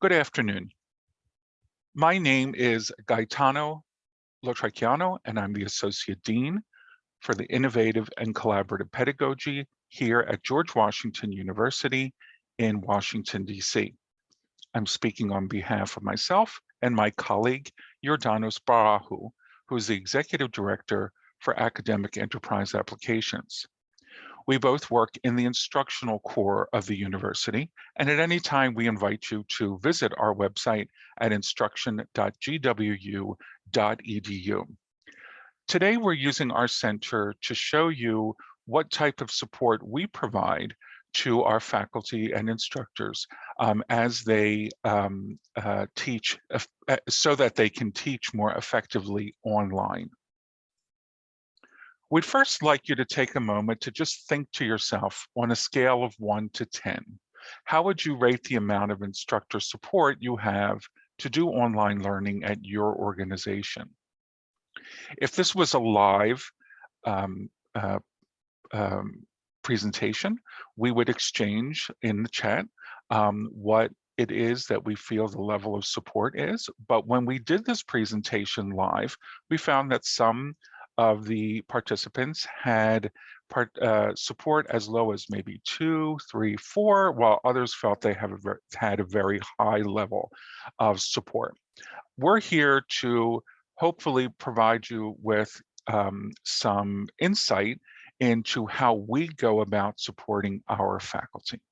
Good afternoon. My name is Gaetano Lotriciano, and I'm the Associate Dean for the Innovative and Collaborative Pedagogy here at George Washington University in Washington, D.C. I'm speaking on behalf of myself and my colleague, Yordanos Barahu, who is the Executive Director for Academic Enterprise Applications. We both work in the instructional core of the university, and at any time we invite you to visit our website at instruction.gwu.edu. Today we're using our center to show you what type of support we provide to our faculty and instructors as they teach so that they can teach more effectively online. We'd first like you to take a moment to just think to yourself on a scale of 1 to 10. How would you rate the amount of instructor support you have to do online learning at your organization? If this was a live presentation, we would exchange in the chat what it is that we feel the level of support is. But when we did this presentation live, we found that some of the participants had support as low as maybe 2, 3, 4, while others felt they had a very high level of support. We're here to hopefully provide you with some insight into how we go about supporting our faculty.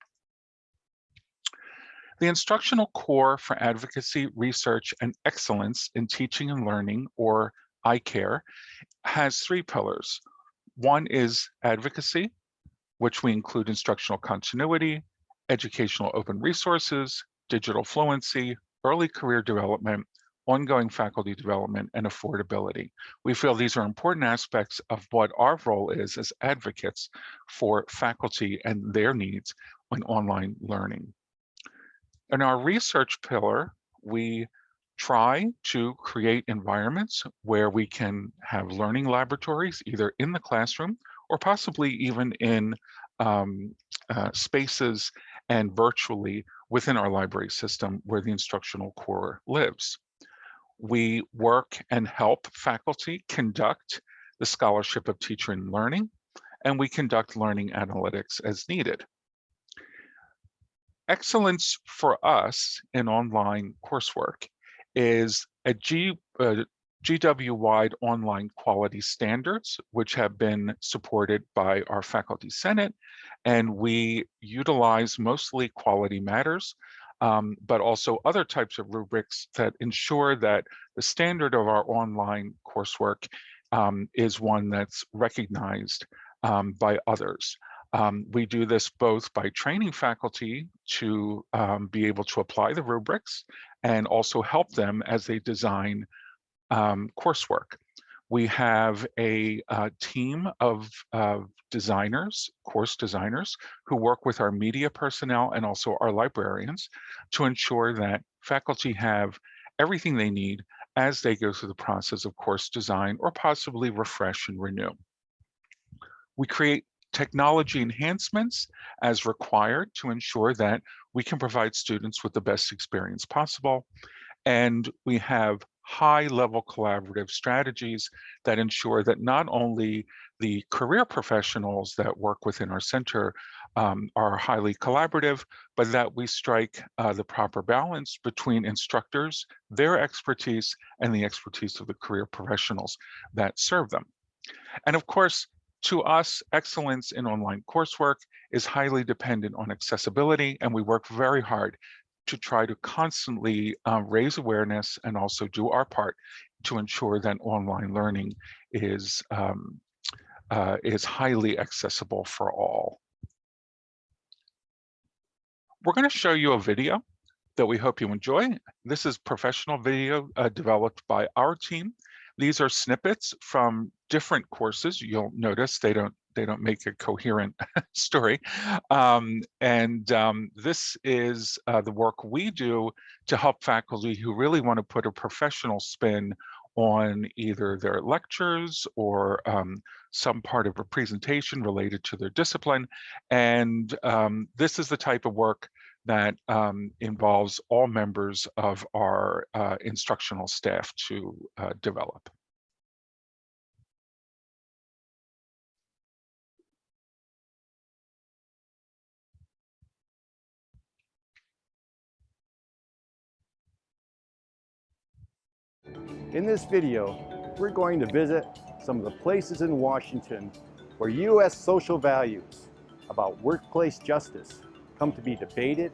The Instructional Core for Advocacy, Research, and Excellence in Teaching and Learning, or ICARE, has 3 pillars. One is advocacy, which we include instructional continuity, educational open resources, digital fluency, early career development, ongoing faculty development, and affordability. We feel these are important aspects of what our role is as advocates for faculty and their needs when online learning. In our research pillar, we try to create environments where we can have learning laboratories, either in the classroom or possibly even in spaces and virtually within our library system where the instructional core lives. We work and help faculty conduct the scholarship of teacher and learning, and we conduct learning analytics as needed. Excellence for us in online coursework is a GW-wide online quality standards, which have been supported by our Faculty Senate, and we utilize mostly Quality Matters, but also other types of rubrics that ensure that the standard of our online coursework is one that's recognized by others. We do this both by training faculty to be able to apply the rubrics and also help them as they design coursework. We have a team of designers, course designers, who work with our media personnel and also our librarians to ensure that faculty have everything they need as they go through the process of course design or possibly refresh and renew. We create technology enhancements as required to ensure that we can provide students with the best experience possible. And we have high-level collaborative strategies that ensure that not only the career professionals that work within our center are highly collaborative, but that we strike the proper balance between instructors, their expertise, and the expertise of the career professionals that serve them. And of course, to us, excellence in online coursework is highly dependent on accessibility, and we work very hard to try to constantly raise awareness and also do our part to ensure that online learning is highly accessible for all. We're going to show you a video that we hope you enjoy. This is professional video developed by our team. These are snippets from different courses. You'll notice they don't make a coherent story. This is the work we do to help faculty who really want to put a professional spin on either their lectures or some part of a presentation related to their discipline. And this is the type of work that involves all members of our instructional staff to develop. In this video, we're going to visit some of the places in Washington where U.S. social values about workplace justice come to be debated,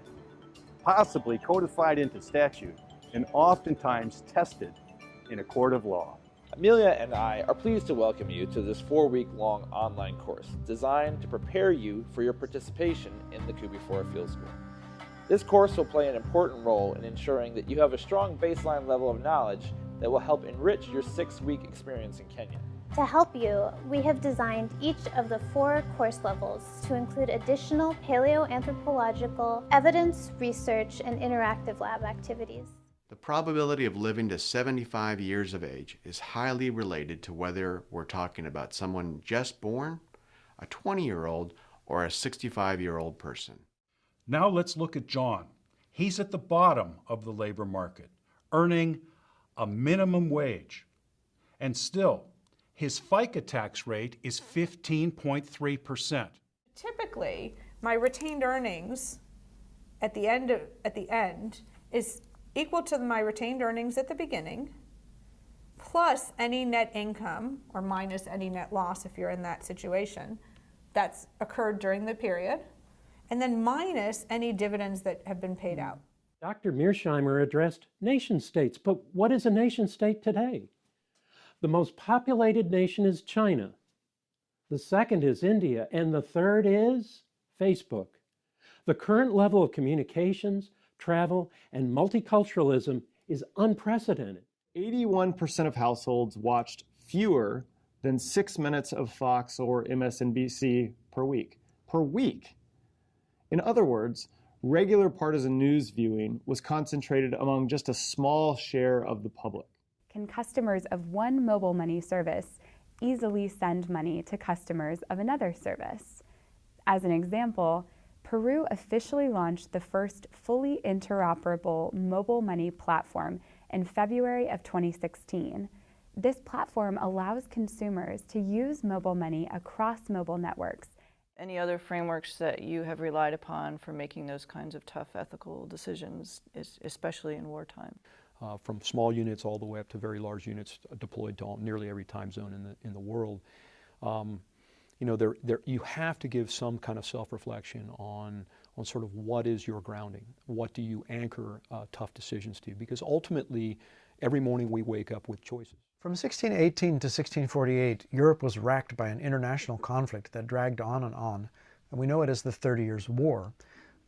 possibly codified into statute, and oftentimes tested in a court of law. Amelia and I are pleased to welcome you to this 4-week-long online course designed to prepare you for your participation in the Kubi4 Field School. This course will play an important role in ensuring that you have a strong baseline level of knowledge that will help enrich your 6-week experience in Kenya. To help you, we have designed each of the 4 course levels to include additional paleoanthropological evidence, research, and interactive lab activities. The probability of living to 75 years of age is highly related to whether we're talking about someone just born, a 20-year-old, or a 65-year-old person. Now let's look at John. He's at the bottom of the labor market, earning a minimum wage. And still, his FICA tax rate is 15.3%. Typically, my retained earnings at the end is equal to my retained earnings at the beginning, plus any net income, or minus any net loss if you're in that situation, that's occurred during the period, and then minus any dividends that have been paid out. Dr. Mearsheimer addressed nation states, but what is a nation state today? The most populated nation is China. The second is India, and the third is Facebook. The current level of communications, travel, and multiculturalism is unprecedented. 81% of households watched fewer than 6 minutes of Fox or MSNBC per week. Per week. In other words, regular partisan news viewing was concentrated among just a small share of the public. Can customers of one mobile money service easily send money to customers of another service? As an example, Peru officially launched the first fully interoperable mobile money platform in February of 2016. This platform allows consumers to use mobile money across mobile networks. Any other frameworks that you have relied upon for making those kinds of tough ethical decisions, especially in wartime? From small units all the way up to very large units deployed to nearly every time zone in the world. You know, you have to give some kind of self-reflection on sort of what is your grounding, what do you anchor tough decisions to, because ultimately every morning we wake up with choices. From 1618 to 1648, Europe was racked by an international conflict that dragged on, and we know it as the 30 Years' War.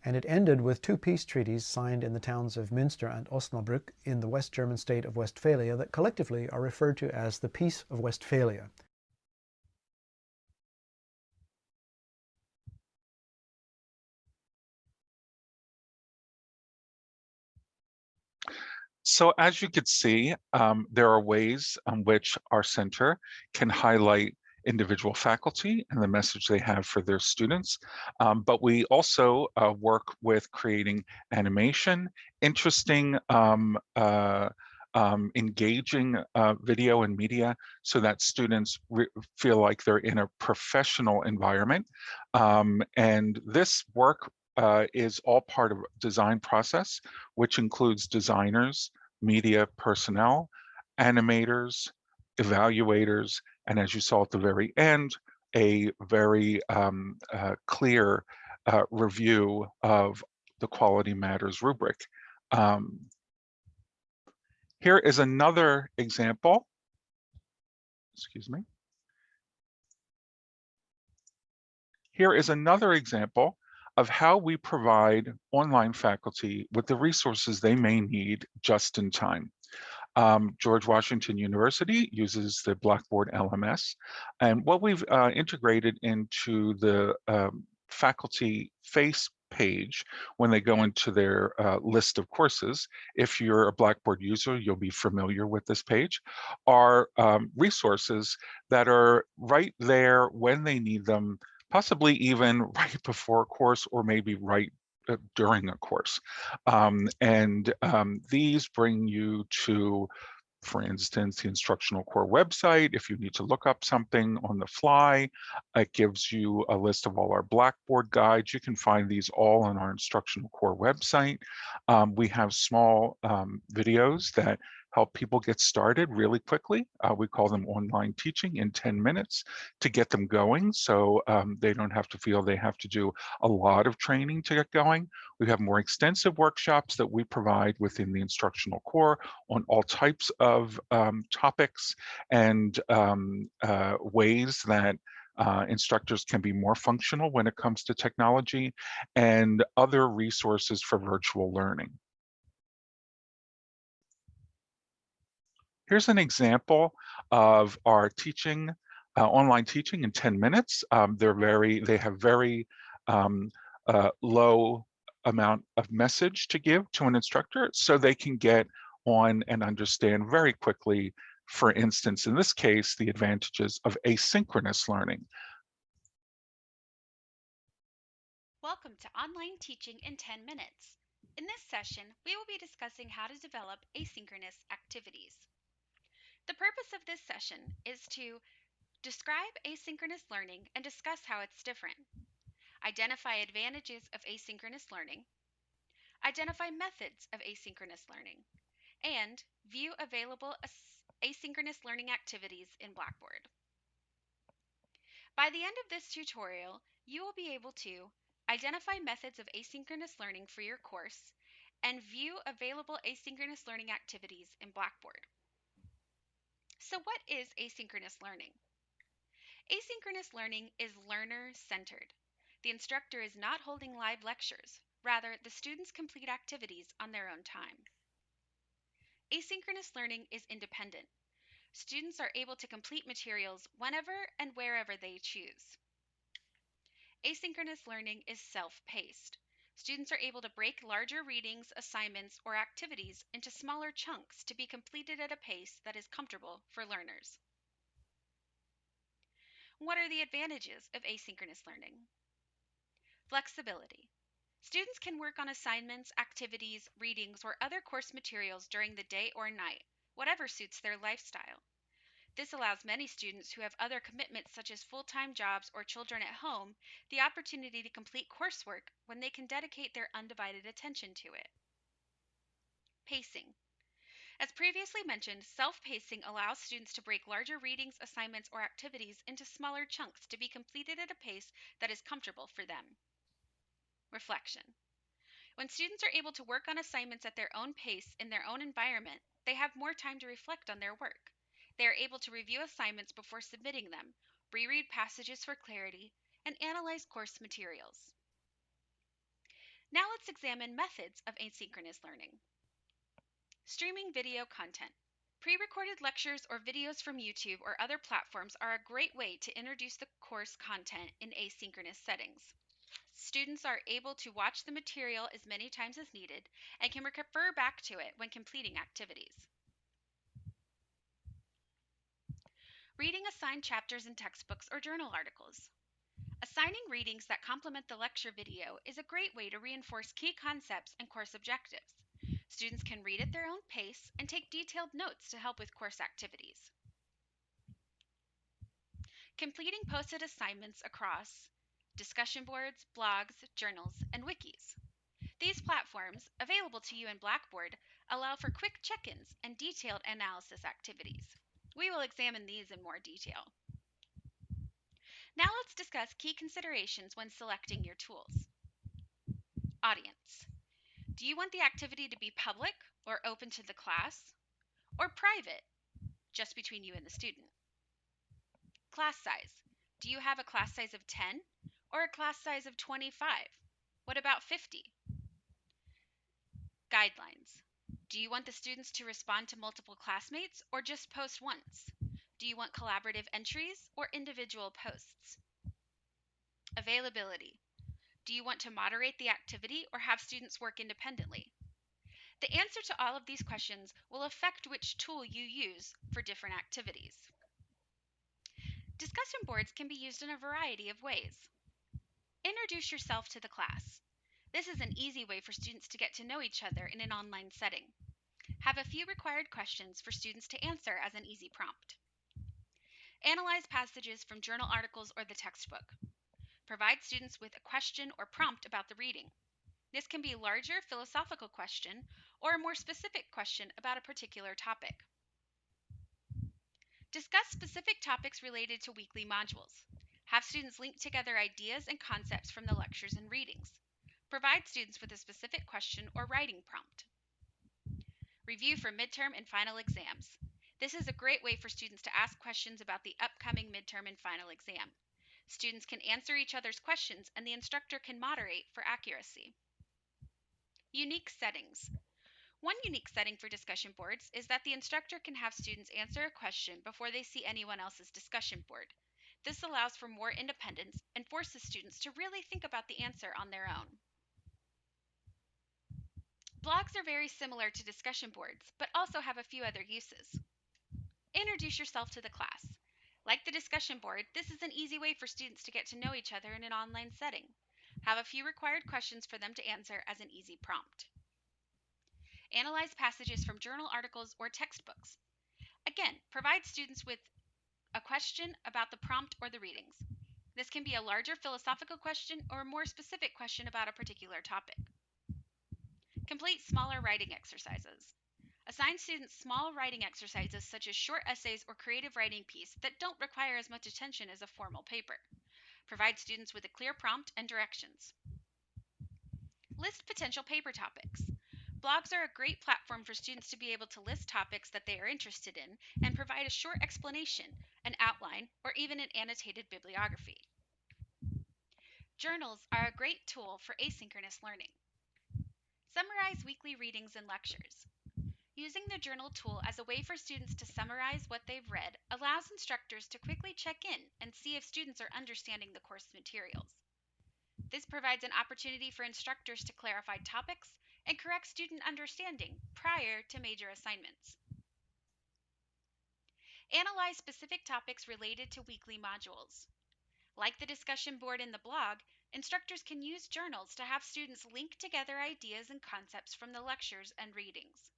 And it ended with 2 peace treaties signed in the towns of Münster and Osnabrück in the West German state of Westphalia that collectively are referred to as the Peace of Westphalia. So as you could see, there are ways in which our center can highlight individual faculty and the message they have for their students. But we also work with creating animation, interesting, engaging video and media so that students feel like they're in a professional environment. And this work is all part of a design process, which includes designers, media personnel, animators, evaluators, and as you saw at the very end, a very clear review of the Quality Matters rubric. Here is another example. Excuse me. Here is another example of how we provide online faculty with the resources they may need just in time. George Washington University uses the Blackboard LMS, and what we've integrated into the faculty face page when they go into their list of courses, if you're a Blackboard user, you'll be familiar with this page, are resources that are right there when they need them, possibly even right before a course or maybe right during a course. These bring you to, for instance, the instructional core website. If you need to look up something on the fly, it gives you a list of all our Blackboard guides. You can find these all on our instructional core website. We have small videos that help people get started really quickly. We call them online teaching in 10 minutes to get them going, so they don't have to feel they have to do a lot of training to get going. We have more extensive workshops that we provide within the instructional core on all types of topics and ways that instructors can be more functional when it comes to technology, and other resources for virtual learning. Here's an example of our teaching, online teaching in 10 minutes. They have very low amount of message to give to an instructor, so they can get on and understand very quickly, for instance, in this case, the advantages of asynchronous learning. Welcome to Online Teaching in 10 Minutes. In this session, we will be discussing how to develop asynchronous activities. The purpose of this session is to describe asynchronous learning and discuss how it's different, identify advantages of asynchronous learning, identify methods of asynchronous learning, and view available asynchronous learning activities in Blackboard. By the end of this tutorial, you will be able to identify methods of asynchronous learning for your course and view available asynchronous learning activities in Blackboard. So what is asynchronous learning? Asynchronous learning is learner-centered. The instructor is not holding live lectures. Rather, the students complete activities on their own time. Asynchronous learning is independent. Students are able to complete materials whenever and wherever they choose. Asynchronous learning is self-paced. Students are able to break larger readings, assignments, or activities into smaller chunks to be completed at a pace that is comfortable for learners. What are the advantages of asynchronous learning? Flexibility. Students can work on assignments, activities, readings, or other course materials during the day or night, whatever suits their lifestyle. This allows many students who have other commitments such as full-time jobs or children at home the opportunity to complete coursework when they can dedicate their undivided attention to it. Pacing. As previously mentioned, self-pacing allows students to break larger readings, assignments, or activities into smaller chunks to be completed at a pace that is comfortable for them. Reflection. When students are able to work on assignments at their own pace in their own environment, they have more time to reflect on their work. They are able to review assignments before submitting them, reread passages for clarity, and analyze course materials. Now let's examine methods of asynchronous learning. Streaming video content. Pre-recorded lectures or videos from YouTube or other platforms are a great way to introduce the course content in asynchronous settings. Students are able to watch the material as many times as needed and can refer back to it when completing activities. Reading assigned chapters in textbooks or journal articles. Assigning readings that complement the lecture video is a great way to reinforce key concepts and course objectives. Students can read at their own pace and take detailed notes to help with course activities. Completing posted assignments across discussion boards, blogs, journals, and wikis. These platforms, available to you in Blackboard, allow for quick check-ins and detailed analysis activities. We will examine these in more detail. Now let's discuss key considerations when selecting your tools. Audience. Do you want the activity to be public or open to the class? Or private, just between you and the student? Class size. Do you have a class size of 10 or a class size of 25? What about 50? Guidelines. Do you want the students to respond to multiple classmates or just post once? Do you want collaborative entries or individual posts? Availability. Do you want to moderate the activity or have students work independently? The answer to all of these questions will affect which tool you use for different activities. Discussion boards can be used in a variety of ways. Introduce yourself to the class. This is an easy way for students to get to know each other in an online setting. Have a few required questions for students to answer as an easy prompt. Analyze passages from journal articles or the textbook. Provide students with a question or prompt about the reading. This can be a larger philosophical question or a more specific question about a particular topic. Discuss specific topics related to weekly modules. Have students link together ideas and concepts from the lectures and readings. Provide students with a specific question or writing prompt. Review for midterm and final exams. This is a great way for students to ask questions about the upcoming midterm and final exam. Students can answer each other's questions and the instructor can moderate for accuracy. Unique settings. One unique setting for discussion boards is that the instructor can have students answer a question before they see anyone else's discussion board. This allows for more independence and forces students to really think about the answer on their own. Blogs are very similar to discussion boards, but also have a few other uses. Introduce yourself to the class. Like the discussion board, this is an easy way for students to get to know each other in an online setting. Have a few required questions for them to answer as an easy prompt. Analyze passages from journal articles or textbooks. Again, provide students with a question about the prompt or the readings. This can be a larger philosophical question or a more specific question about a particular topic. Complete smaller writing exercises. Assign students small writing exercises such as short essays or creative writing pieces that don't require as much attention as a formal paper. Provide students with a clear prompt and directions. List potential paper topics. Blogs are a great platform for students to be able to list topics that they are interested in and provide a short explanation, an outline, or even an annotated bibliography. Journals are a great tool for asynchronous learning. Summarize weekly readings and lectures. Using the journal tool as a way for students to summarize what they've read allows instructors to quickly check in and see if students are understanding the course materials. This provides an opportunity for instructors to clarify topics and correct student understanding prior to major assignments. Analyze specific topics related to weekly modules. Like the discussion board in the blog, instructors can use journals to have students link together ideas and concepts from the lectures and readings.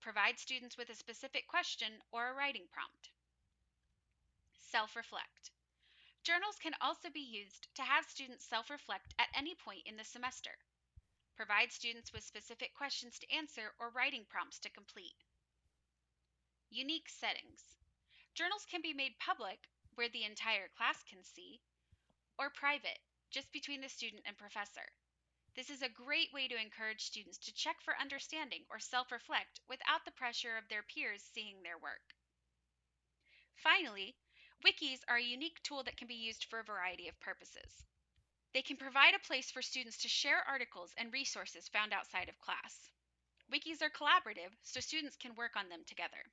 Provide students with a specific question or a writing prompt. Self-reflect. Journals can also be used to have students self-reflect at any point in the semester. Provide students with specific questions to answer or writing prompts to complete. Unique settings. Journals can be made public, where the entire class can see, or private, just between the student and professor. This is a great way to encourage students to check for understanding or self-reflect without the pressure of their peers seeing their work. Finally, wikis are a unique tool that can be used for a variety of purposes. They can provide a place for students to share articles and resources found outside of class. Wikis are collaborative, so students can work on them together.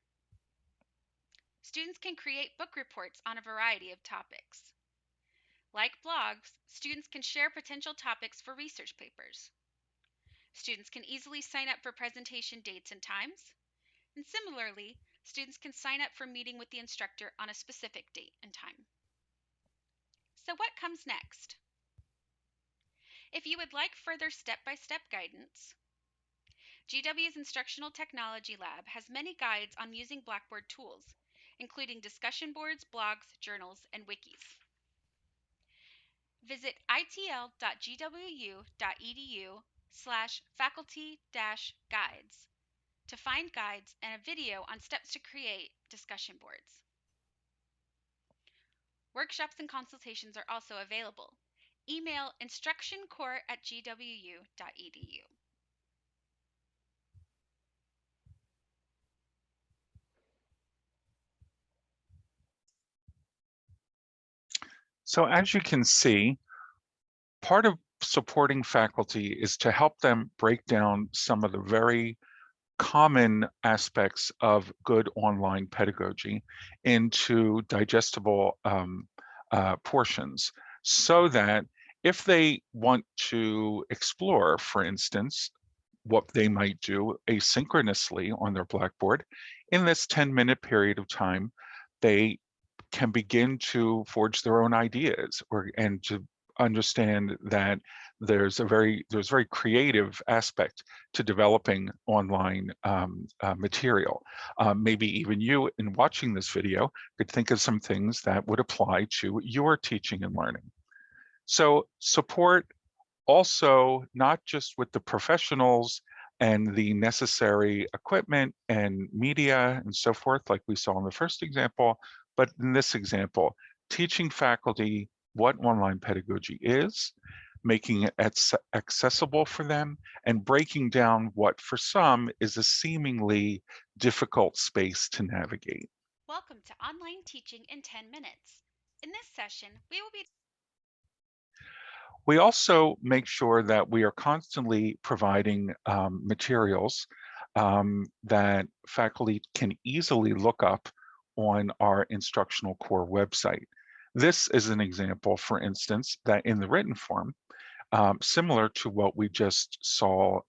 Students can create book reports on a variety of topics. Like blogs, students can share potential topics for research papers. Students can easily sign up for presentation dates and times. And similarly, students can sign up for meeting with the instructor on a specific date and time. So what comes next? If you would like further step-by-step guidance, GW's Instructional Technology Lab has many guides on using Blackboard tools, including discussion boards, blogs, journals, and wikis. Visit itl.gwu.edu/faculty-guides to find guides and a video on steps to create discussion boards. Workshops and consultations are also available. Email instructioncore@gwu.edu. So as you can see, part of supporting faculty is to help them break down some of the very common aspects of good online pedagogy into digestible portions, so that if they want to explore, for instance, what they might do asynchronously on their Blackboard, in this 10-minute period of time, they can begin to forge their own ideas and to understand that there's very creative aspect to developing online material. Maybe even you, in watching this video, could think of some things that would apply to your teaching and learning. So support also not just with the professionals and the necessary equipment and media and so forth, like we saw in the first example, but in this example, teaching faculty what online pedagogy is, making it accessible for them, and breaking down what for some is a seemingly difficult space to navigate. Welcome to Online Teaching in 10 Minutes. In this session, we will be We also make sure that we are constantly providing materials that faculty can easily look up on our instructional core website. This is an example, for instance, that in the written form, similar to what we just saw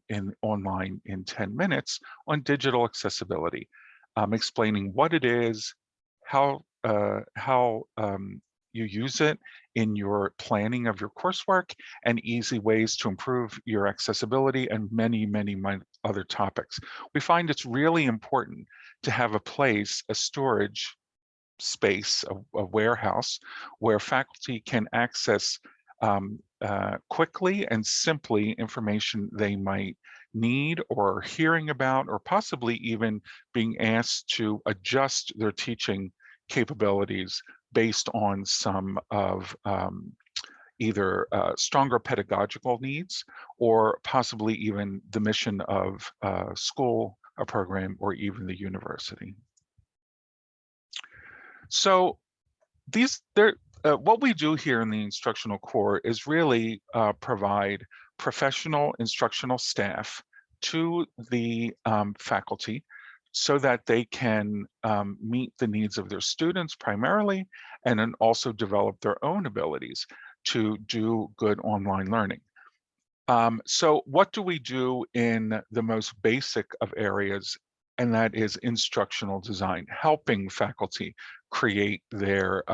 in online in 10 minutes on digital accessibility, explaining what it is, how you use it in your planning of your coursework, and easy ways to improve your accessibility, and many other topics. We find it's really important to have a place, a storage space, a warehouse, where faculty can access quickly and simply information they might need or are hearing about, or possibly even being asked to adjust their teaching capabilities based on some of either stronger pedagogical needs, or possibly even the mission of school, a program, or even the university. So what we do here in the instructional core is really provide professional instructional staff to the faculty so that they can meet the needs of their students primarily, and then also develop their own abilities to do good online learning. So what do we do in the most basic of areas, and that is instructional design, helping faculty create their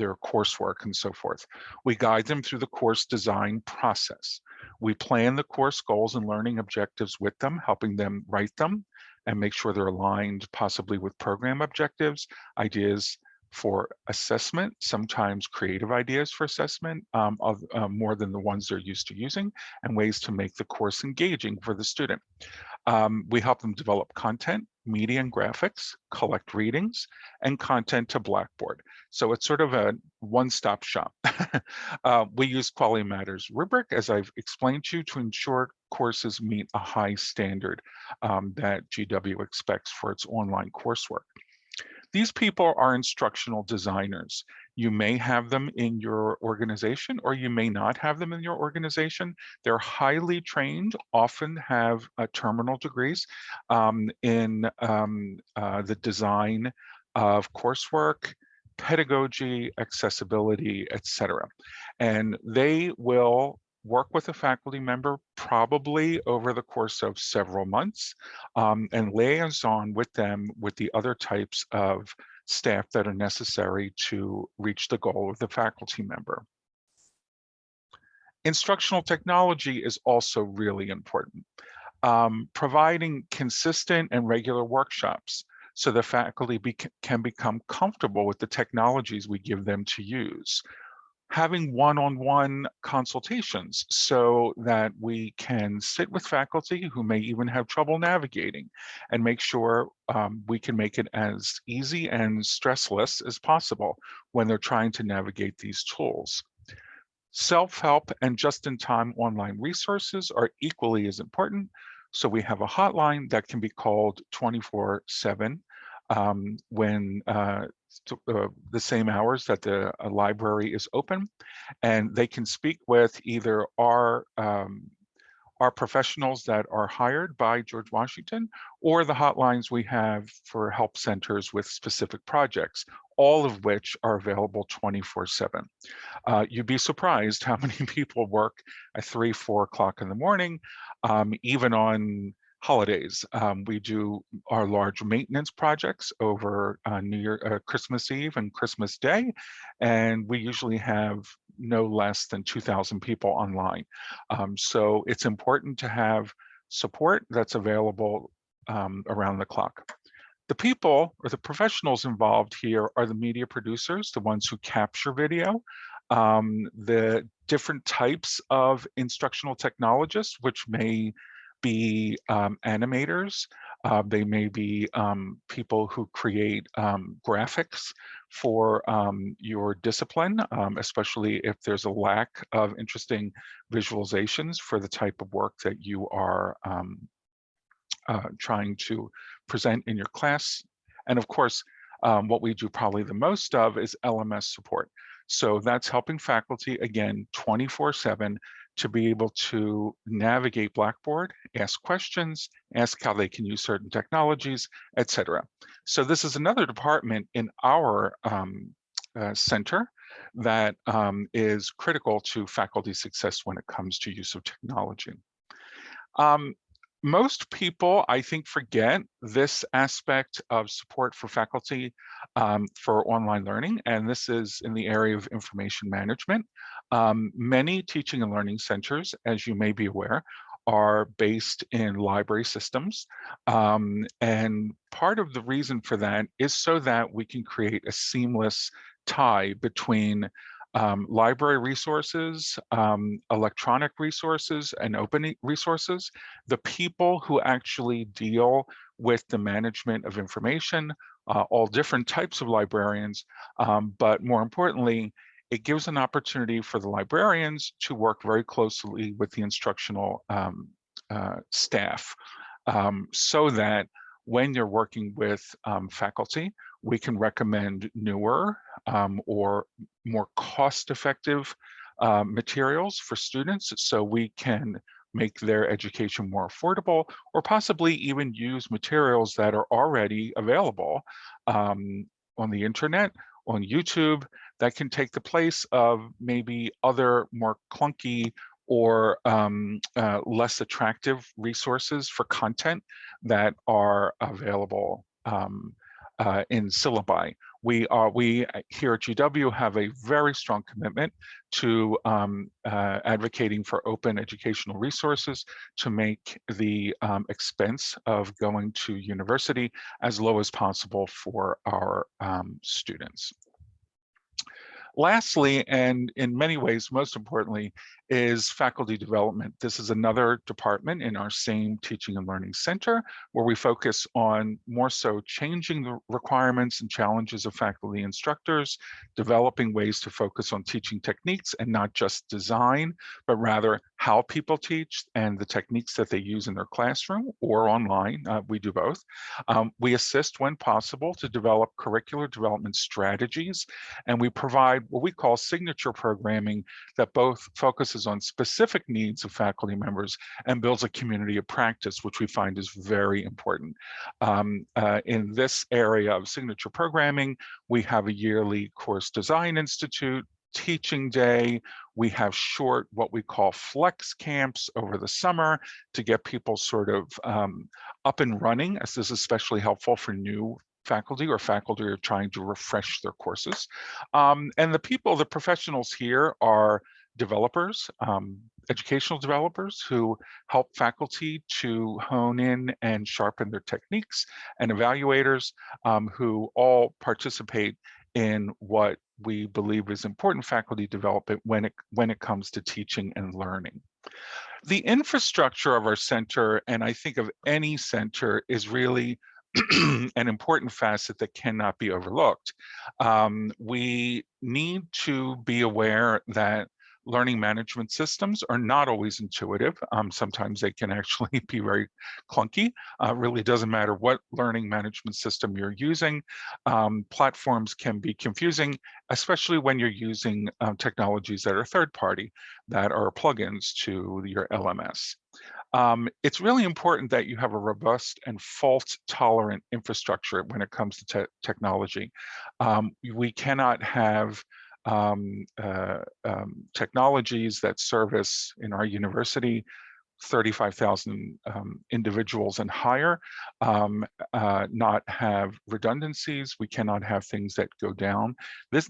coursework and so forth. We guide them through the course design process. We plan the course goals and learning objectives with them, helping them write them and make sure they're aligned possibly with program objectives, ideas for assessment, sometimes creative ideas for assessment, more than the ones they're used to using, and ways to make the course engaging for the student. We help them develop content, media and graphics, collect readings, and content to Blackboard. So it's sort of a one-stop shop. We use Quality Matters rubric, as I've explained to you, to ensure courses meet a high standard that GW expects for its online coursework. These people are instructional designers. You may have them in your organization, or you may not have them in your organization. They're highly trained, often have terminal degrees in the design of coursework, pedagogy, accessibility, etc. And they will work with a faculty member probably over the course of several months, and liaison with them with the other types of staff that are necessary to reach the goal of the faculty member. Instructional technology is also really important. Providing consistent and regular workshops so the faculty can become comfortable with the technologies we give them to use. Having one-on-one consultations so that we can sit with faculty who may even have trouble navigating, and make sure we can make it as easy and stressless as possible when they're trying to navigate these tools. Self-help and just-in-time online resources are equally as important. So we have a hotline that can be called 24/7 when the same hours that the library is open, and they can speak with either our professionals that are hired by George Washington, or the hotlines we have for help centers with specific projects, all of which are available 24/7. You'd be surprised how many people work at 3, 4 o'clock in the morning, even on holidays. We do our large maintenance projects over Christmas Eve and Christmas Day, and we usually have no less than 2,000 people online. So it's important to have support that's available around the clock. The people or the professionals involved here are the media producers, the ones who capture video, the different types of instructional technologists, which may be animators, they may be people who create graphics for your discipline, especially if there's a lack of interesting visualizations for the type of work that you are trying to present in your class. And of course, what we do probably the most of is LMS support. So that's helping faculty, again, 24/7 to be able to navigate Blackboard, ask questions, ask how they can use certain technologies, etc. So this is another department in our center that is critical to faculty success when it comes to use of technology. Most people, I think, forget this aspect of support for faculty for online learning, and this is in the area of information management. Many teaching and learning centers, as you may be aware, are based in library systems. And part of the reason for that is so that we can create a seamless tie between library resources, electronic resources, and open resources. The people who actually deal with the management of information, all different types of librarians, but more importantly, it gives an opportunity for the librarians to work very closely with the instructional staff so that when you're working with faculty, we can recommend newer or more cost-effective materials for students so we can make their education more affordable, or possibly even use materials that are already available on the internet, on YouTube, that can take the place of maybe other more clunky or less attractive resources for content that are available in syllabi. We here at GW have a very strong commitment to advocating for open educational resources to make the expense of going to university as low as possible for our students. Lastly, and in many ways, most importantly, is faculty development. This is another department in our same teaching and learning center where we focus on more so changing the requirements and challenges of faculty instructors, developing ways to focus on teaching techniques and not just design, but rather how people teach and the techniques that they use in their classroom or online. We do both. We assist when possible to develop curricular development strategies, and we provide what we call signature programming that both focuses on specific needs of faculty members and builds a community of practice, which we find is very important. In this area of signature programming, we have a yearly course design institute, teaching day. We have short, what we call flex camps over the summer to get people sort of up and running, as this is especially helpful for new faculty or faculty are trying to refresh their courses. And the professionals here are developers, educational developers who help faculty to hone in and sharpen their techniques, and evaluators who all participate in what we believe is important faculty development when it comes to teaching and learning. The infrastructure of our center, and I think of any center, is really an important facet that cannot be overlooked. We need to be aware that learning management systems are not always intuitive. Sometimes they can actually be very clunky. Really doesn't matter what learning management system you're using. Platforms can be confusing, especially when you're using technologies that are third party, that are plugins to your LMS. It's really important that you have a robust and fault-tolerant infrastructure when it comes to technology. We cannot have technologies that service in our university 35,000 individuals and higher, not have redundancies. We cannot have things that go down.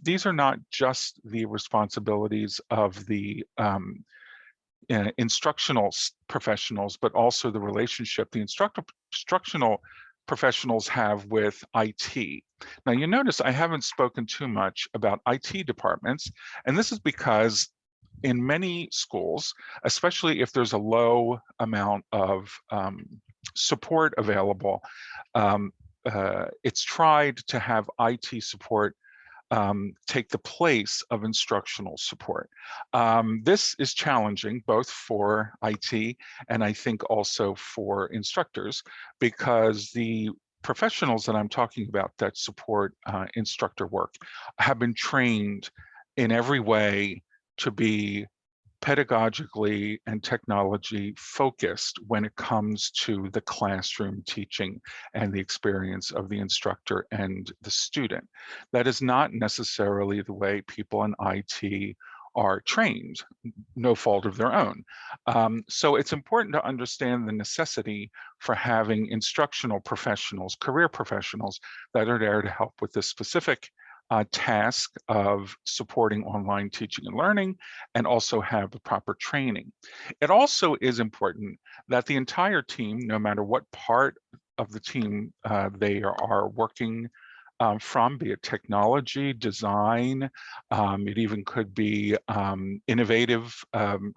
These are not just the responsibilities of the instructional professionals, but also the relationship the instructional professionals have with IT. Now you notice I haven't spoken too much about IT departments, and this is because in many schools, especially if there's a low amount of support available, it's tried to have IT support take the place of instructional support. This is challenging both for IT and I think also for instructors, because the professionals that I'm talking about that support instructor work have been trained in every way to be pedagogically and technology focused when it comes to the classroom teaching and the experience of the instructor and the student. That is not necessarily the way people in IT are trained, no fault of their own. So it's important to understand the necessity for having instructional professionals, career professionals that are there to help with this specific task of supporting online teaching and learning, and also have the proper training. It also is important that the entire team, no matter what part of the team they are working from, be it technology, design, it even could be innovative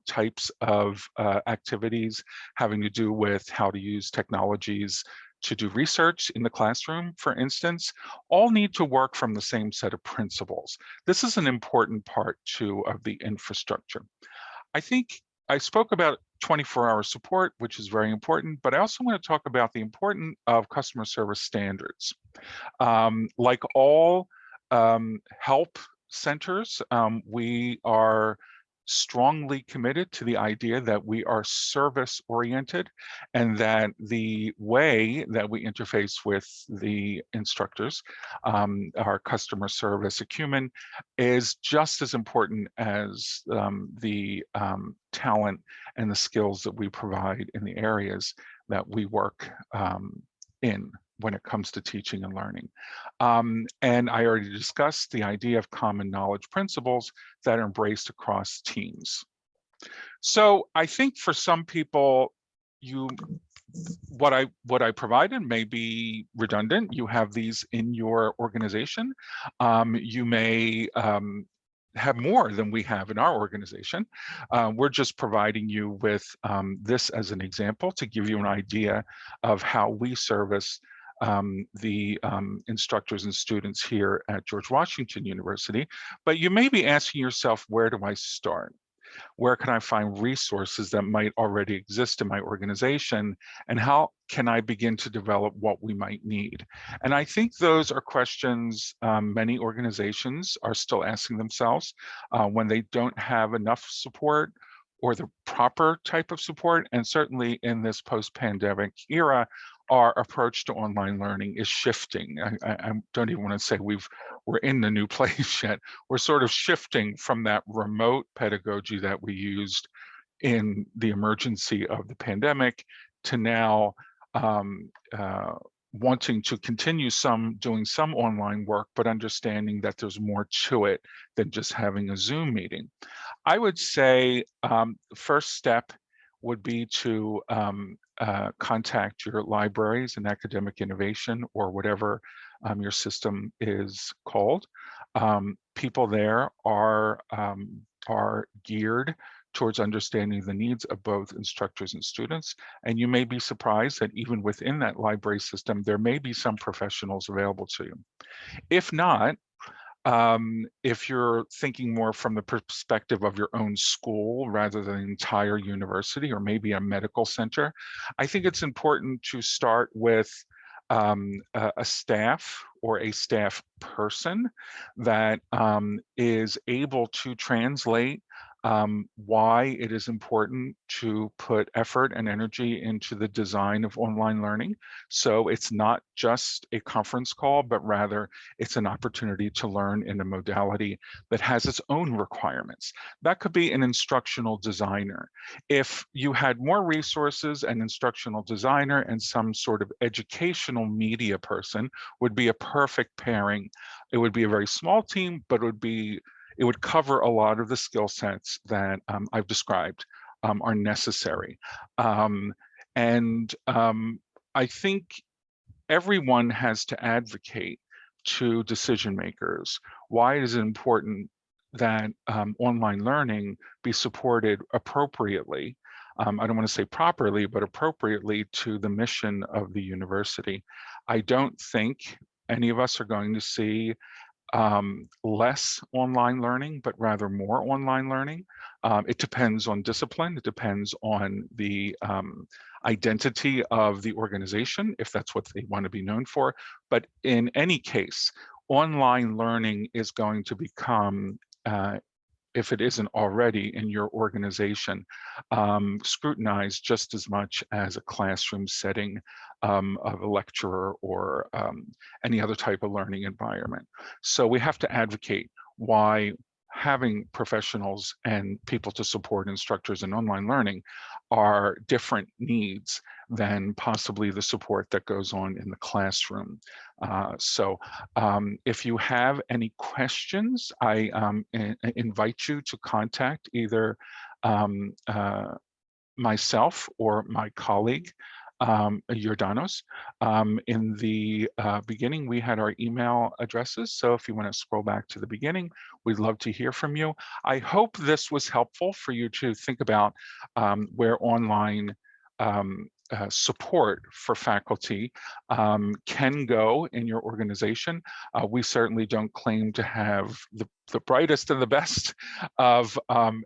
types of activities having to do with how to use technologies to do research in the classroom, for instance, all need to work from the same set of principles. This is an important part too of the infrastructure. I think I spoke about 24-hour support, which is very important, but I also want to talk about the importance of customer service standards. Like all help centers, we are strongly committed to the idea that we are service oriented and that the way that we interface with the instructors, our customer service acumen, is just as important as the talent and the skills that we provide in the areas that we work in when it comes to teaching and learning. And I already discussed the idea of common knowledge principles that are embraced across teams. So I think for some people, what I provided may be redundant. You have these in your organization. You may have more than we have in our organization. We're just providing you with this as an example to give you an idea of how we service the instructors and students here at George Washington University. But you may be asking yourself, where do I start? Where can I find resources that might already exist in my organization? And how can I begin to develop what we might need? And I think those are questions many organizations are still asking themselves when they don't have enough support or the proper type of support. And certainly in this post-pandemic era, our approach to online learning is shifting. I don't even want to say we're in the new place yet. We're sort of shifting from that remote pedagogy that we used in the emergency of the pandemic to now wanting to continue doing some online work, but understanding that there's more to it than just having a Zoom meeting. I would say first step would be to contact your libraries and academic innovation, or whatever your system is called. People there are geared towards understanding the needs of both instructors and students. And you may be surprised that even within that library system, there may be some professionals available to you. If not, if you're thinking more from the perspective of your own school rather than the entire university or maybe a medical center, I think it's important to start with a staff or a staff person that is able to translate why it is important to put effort and energy into the design of online learning. So it's not just a conference call, but rather it's an opportunity to learn in a modality that has its own requirements. That could be an instructional designer. If you had more resources, an instructional designer and some sort of educational media person would be a perfect pairing. It would be a very small team, but it would cover a lot of the skill sets that I've described are necessary. I think everyone has to advocate to decision makers. Why is it important that online learning be supported appropriately? I don't want to say properly, but appropriately to the mission of the university. I don't think any of us are going to see less online learning, but rather more online learning. It depends on discipline. It depends on the identity of the organization, if that's what they want to be known for. But in any case, online learning is going to become if it isn't already in your organization, scrutinized just as much as a classroom setting of a lecturer or any other type of learning environment. So we have to advocate why having professionals and people to support instructors in online learning are different needs than possibly the support that goes on in the classroom. If you have any questions, I invite you to contact either myself or my colleague, Jordanos. In the beginning, we had our email addresses. So if you want to scroll back to the beginning, we'd love to hear from you. I hope this was helpful for you to think about where online support for faculty can go in your organization. We certainly don't claim to have the brightest and the best of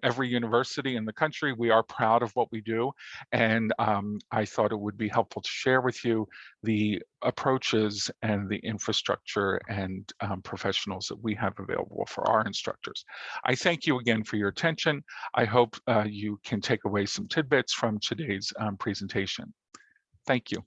every university in the country. We are proud of what we do. And I thought it would be helpful to share with you the approaches and the infrastructure and professionals that we have available for our instructors. I thank you again for your attention. I hope you can take away some tidbits from today's presentation. Thank you.